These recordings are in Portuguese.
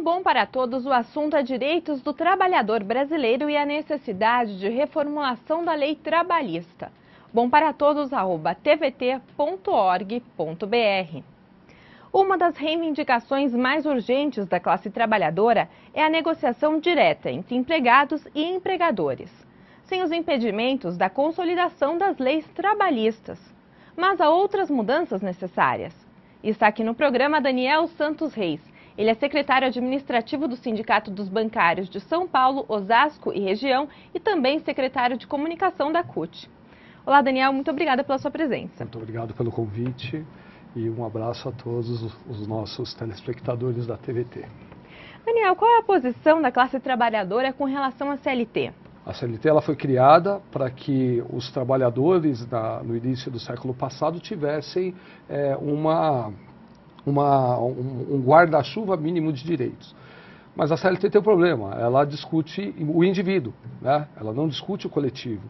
No Bom para Todos, o assunto é direitos do trabalhador brasileiro e a necessidade de reformulação da lei trabalhista. bomparatodos@tvt.org.br. Uma das reivindicações mais urgentes da classe trabalhadora é a negociação direta entre empregados e empregadores, sem os impedimentos da consolidação das leis trabalhistas. Mas há outras mudanças necessárias. Está aqui no programa Daniel Santos Reis. Ele é secretário administrativo do Sindicato dos Bancários de São Paulo, Osasco e região e também secretário de comunicação da CUT. Olá, Daniel, muito obrigada pela sua presença. Muito obrigado pelo convite e um abraço a todos os nossos telespectadores da TVT. Daniel, qual é a posição da classe trabalhadora com relação à CLT? A CLT ela foi criada para que os trabalhadores no início do século passado tivessem um guarda-chuva mínimo de direitos. Mas a CLT tem um problema, ela discute o indivíduo, né? Ela não discute o coletivo.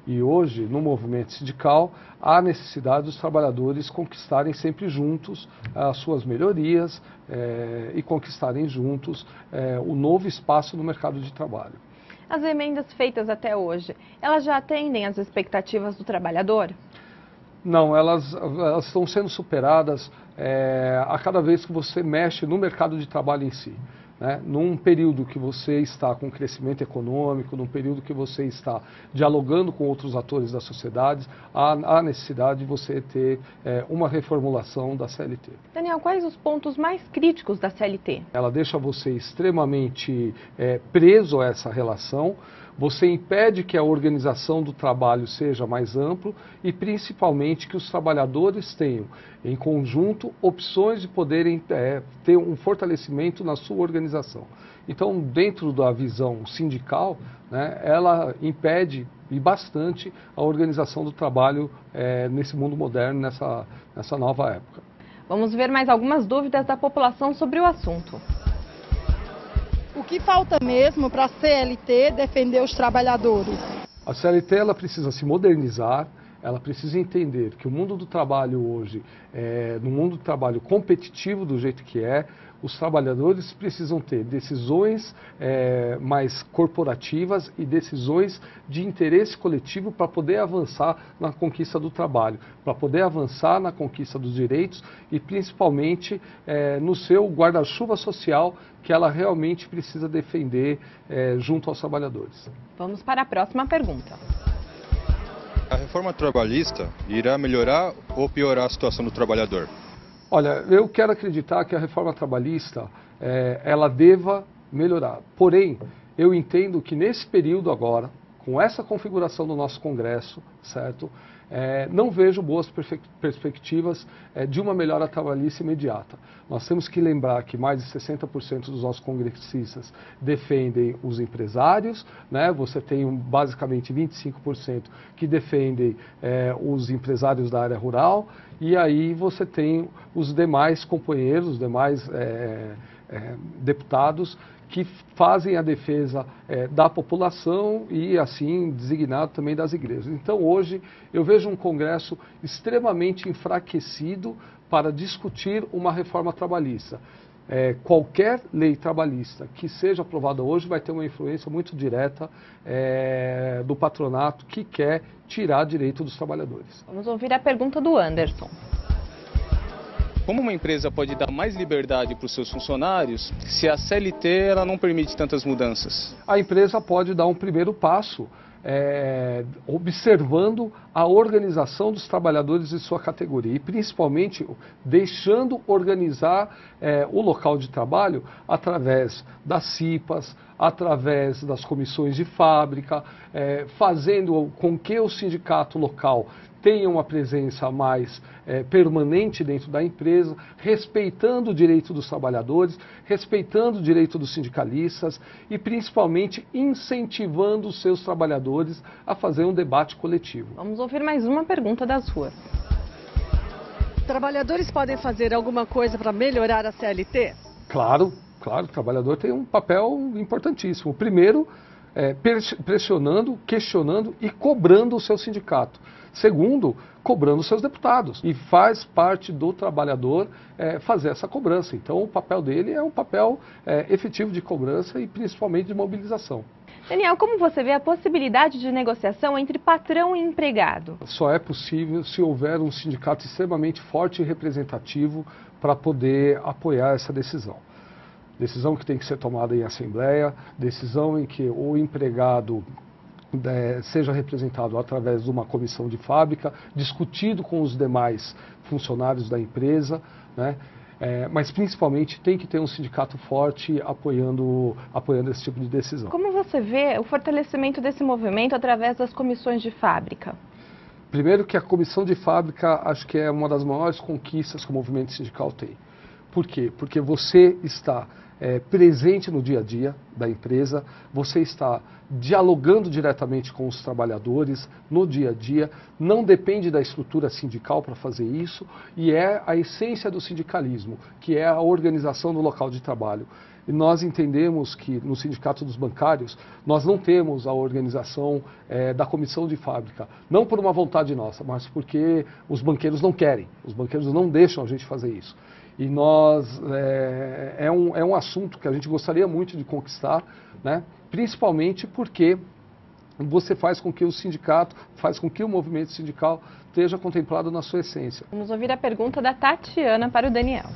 E hoje, no movimento sindical, há necessidade dos trabalhadores conquistarem sempre juntos as suas melhorias e conquistarem juntos o novo espaço no mercado de trabalho. As emendas feitas até hoje, elas já atendem às expectativas do trabalhador? Não, elas estão sendo superadas a cada vez que você mexe no mercado de trabalho em si. Né? Num período que você está com crescimento econômico, num período que você está dialogando com outros atores da sociedade, há necessidade de você ter uma reformulação da CLT. Daniel, quais os pontos mais críticos da CLT? Ela deixa você extremamente preso a essa relação. Você impede que a organização do trabalho seja mais ampla e, principalmente, que os trabalhadores tenham, em conjunto, opções de poderem ter um fortalecimento na sua organização. Então, dentro da visão sindical, né, ela impede e bastante a organização do trabalho nesse mundo moderno, nessa nova época. Vamos ver mais algumas dúvidas da população sobre o assunto. O que falta mesmo para a CLT defender os trabalhadores? A CLT ela precisa se modernizar, ela precisa entender que o mundo do trabalho hoje, no mundo do trabalho competitivo do jeito que os trabalhadores precisam ter decisões mais corporativas e decisões de interesse coletivo para poder avançar na conquista do trabalho, para poder avançar na conquista dos direitos e principalmente no seu guarda-chuva social que ela realmente precisa defender junto aos trabalhadores. Vamos para a próxima pergunta. A reforma trabalhista irá melhorar ou piorar a situação do trabalhador? Olha, eu quero acreditar que a reforma trabalhista, ela deva melhorar. Porém, eu entendo que nesse período agora, com essa configuração do nosso Congresso, certo? Não vejo boas perspectivas de uma melhora trabalhista imediata. Nós temos que lembrar que mais de 60% dos nossos congressistas defendem os empresários, né? Você tem basicamente 25% que defendem os empresários da área rural, e aí você tem os demais companheiros, os demais deputados que fazem a defesa da população e, assim, designado também das igrejas. Então, hoje, eu vejo um Congresso extremamente enfraquecido para discutir uma reforma trabalhista. Qualquer lei trabalhista que seja aprovada hoje vai ter uma influência muito direta do patronato que quer tirar direito dos trabalhadores. Vamos ouvir a pergunta do Anderson. Como uma empresa pode dar mais liberdade para os seus funcionários se a CLT ela não permite tantas mudanças? A empresa pode dar um primeiro passo observando a organização dos trabalhadores de sua categoria e principalmente deixando organizar o local de trabalho através das CIPAs, através das comissões de fábrica, fazendo com que o sindicato local tenha uma presença mais permanente dentro da empresa, respeitando o direito dos trabalhadores, respeitando o direito dos sindicalistas e principalmente incentivando os seus trabalhadores a fazer um debate coletivo. Vamos ouvir mais uma pergunta das ruas. Trabalhadores podem fazer alguma coisa para melhorar a CLT? Claro, o trabalhador tem um papel importantíssimo. Primeiro, pressionando, questionando e cobrando o seu sindicato. Segundo, cobrando os seus deputados. E faz parte do trabalhador fazer essa cobrança. Então, o papel dele é um papel efetivo de cobrança e principalmente de mobilização. Daniel, como você vê a possibilidade de negociação entre patrão e empregado? Só é possível se houver um sindicato extremamente forte e representativo para poder apoiar essa decisão. Decisão que tem que ser tomada em assembleia, decisão em que o empregado seja representado através de uma comissão de fábrica, discutido com os demais funcionários da empresa, né? Mas principalmente tem que ter um sindicato forte apoiando esse tipo de decisão. Como você vê o fortalecimento desse movimento através das comissões de fábrica? Primeiro que a comissão de fábrica acho que é uma das maiores conquistas que o movimento sindical tem. Por quê? Porque você está presente no dia a dia da empresa, você está dialogando diretamente com os trabalhadores no dia a dia, não depende da estrutura sindical para fazer isso, e é a essência do sindicalismo, que é a organização do local de trabalho. E nós entendemos que no Sindicato dos Bancários, nós não temos a organização da comissão de fábrica, não por uma vontade nossa, mas porque os banqueiros não querem, os banqueiros não deixam a gente fazer isso. E nós, é um assunto que a gente gostaria muito de conquistar, né? Principalmente porque você faz com que o sindicato, faz com que o movimento sindical esteja contemplado na sua essência. Vamos ouvir a pergunta da Tatiana para o Daniel.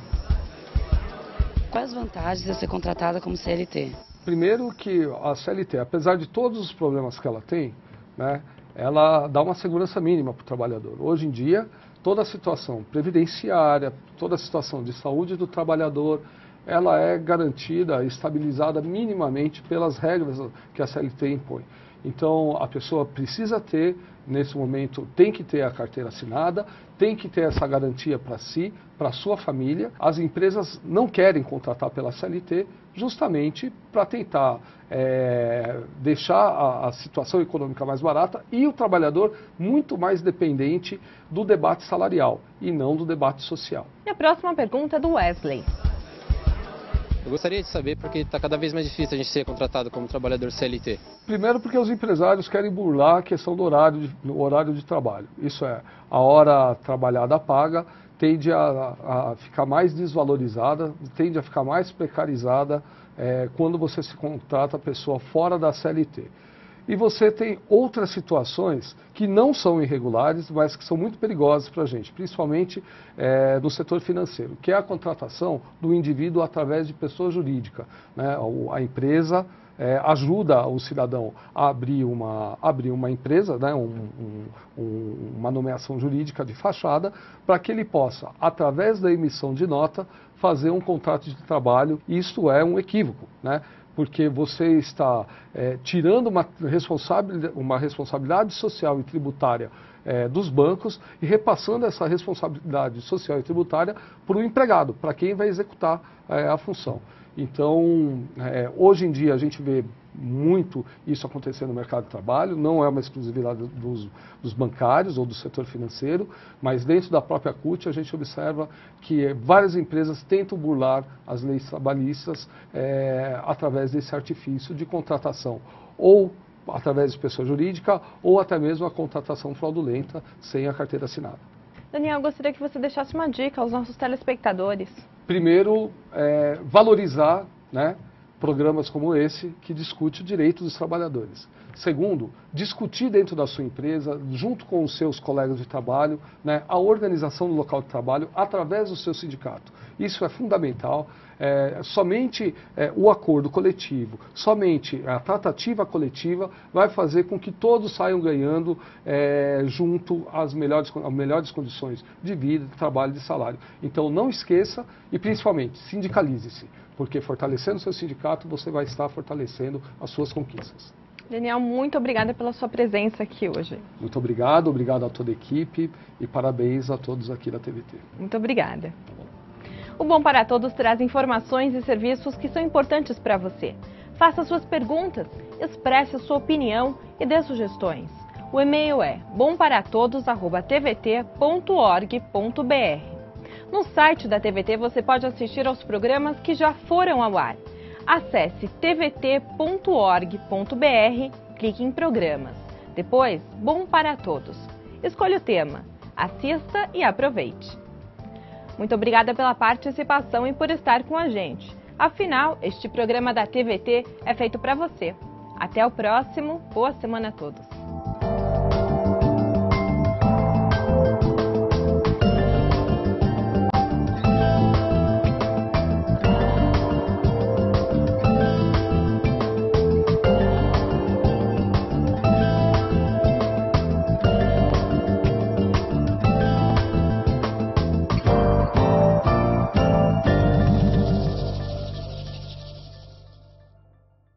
Quais as vantagens de ser contratada como CLT? Primeiro que a CLT, apesar de todos os problemas que ela tem, né, ela dá uma segurança mínima para o trabalhador. Hoje em dia, toda a situação previdenciária, toda a situação de saúde do trabalhador, ela é garantida, estabilizada minimamente pelas regras que a CLT impõe. Então, a pessoa precisa ter, nesse momento, tem que ter a carteira assinada, tem que ter essa garantia para si, para a sua família. As empresas não querem contratar pela CLT justamente para tentar deixar a situação econômica mais barata e o trabalhador muito mais dependente do debate salarial e não do debate social. E a próxima pergunta é do Wesley. Eu gostaria de saber porque está cada vez mais difícil a gente ser contratado como trabalhador CLT. Primeiro porque os empresários querem burlar a questão do horário de trabalho. Isso é, a hora trabalhada paga tende a ficar mais desvalorizada, tende a ficar mais precarizada quando você se contrata a pessoa fora da CLT. E você tem outras situações que não são irregulares, mas que são muito perigosas para a gente, principalmente no setor financeiro, que é a contratação do indivíduo através de pessoa jurídica, né? A empresa ajuda o cidadão a abrir uma empresa, né? Uma nomeação jurídica de fachada, para que ele possa, através da emissão de nota, fazer um contrato de trabalho. Isso é um equívoco, né? Porque você está tirando uma responsabilidade social e tributária dos bancos e repassando essa responsabilidade social e tributária para o empregado, para quem vai executar a função. Então, hoje em dia a gente vê muito isso acontecer no mercado de trabalho, não é uma exclusividade dos bancários ou do setor financeiro, mas dentro da própria CUT a gente observa que várias empresas tentam burlar as leis trabalhistas através desse artifício de contratação, ou através de pessoa jurídica, ou até mesmo a contratação fraudulenta sem a carteira assinada. Daniel, gostaria que você deixasse uma dica aos nossos telespectadores. Primeiro, valorizar, né, programas como esse que discute o direito dos trabalhadores. Segundo, discutir dentro da sua empresa, junto com os seus colegas de trabalho, né, a organização do local de trabalho através do seu sindicato. Isso é fundamental. Somente o acordo coletivo, somente a tratativa coletiva vai fazer com que todos saiam ganhando junto às melhores condições de vida, de trabalho e de salário. Então não esqueça e principalmente sindicalize-se, porque fortalecendo o seu sindicato você vai estar fortalecendo as suas conquistas. Daniel, muito obrigada pela sua presença aqui hoje. Muito obrigado a toda a equipe e parabéns a todos aqui da TVT. Muito obrigada. O Bom para Todos traz informações e serviços que são importantes para você. Faça suas perguntas, expresse a sua opinião e dê sugestões. O e-mail é bomparatodos@tvt.org.br. No site da TVT você pode assistir aos programas que já foram ao ar. Acesse tvt.org.br, clique em Programas. Depois, Bom para Todos. Escolha o tema, assista e aproveite. Muito obrigada pela participação e por estar com a gente. Afinal, este programa da TVT é feito para você. Até o próximo, boa semana a todos.